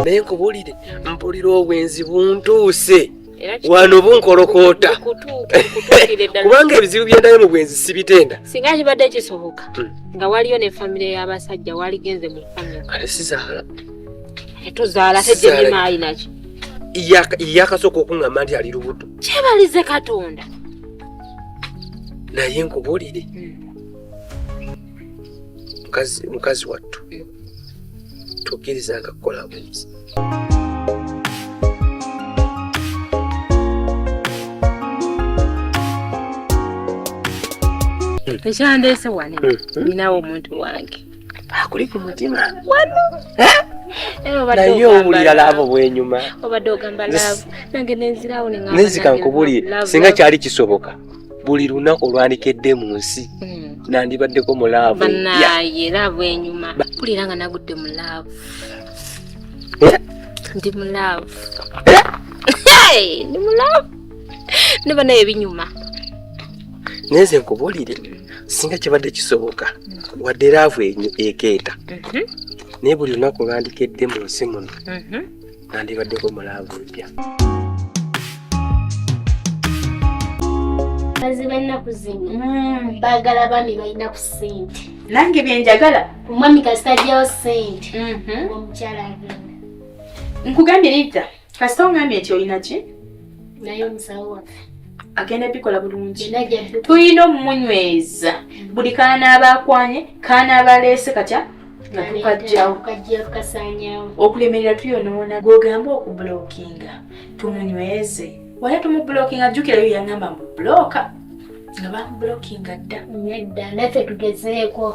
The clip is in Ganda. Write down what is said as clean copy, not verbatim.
naye nkubulire mpulira obwenzi buntuuse wano bunkolokota kubanga ebizibu byendayo mu bwenzi sibitenda singa kibadde kisoboka nga waliyo ne famire y'abasajja waligenze mu famire kale sizaala tuzaala tejje maayi naki yakasooka okuŋŋamba nti ali lubuto kyebalize Katonda naye nkubulire mukazi wattu tukkirizanga kukola bwenzi ekyandeese wano ninawo omuntu wange akuli ku mutima wano naye owulira laabo bwenyuma obadde ogamba laavu nange nenzirawo nezika nkubulire singa kyali kisoboka buli lunaku olwandikedde mu nsi nandibaddeko mu laavu banaye laavu enyuma mpulira nga nagudde mu laavu ndi mu laavu ndi mu laavu neba naye binyuma neze nkubulire singa kibadde kisoboka wadde laavu ekeeta naye buli lunaku lwandikedde mu nsi muno nandibaddeko mu laavu mpya bazi balina kuzina baagala bami balina ku ssente nange byenjagala omwami kasajjawo ssente omukyala agenda nkugambye Lita kasita ongambye nti olina ki naye omusawo waffe agenda bikola bulungi tulina omumunyweza buli kaana abakwanye kaana abaleese katya nga tukajjawo tukasaanyawo okulemerera tuyonoona gwogamba okubulokinga tumunyweze waya tumubulokinga jjukirayo yangamba mubulooka nga bamubulokinga dda nedda naffe tugezeeko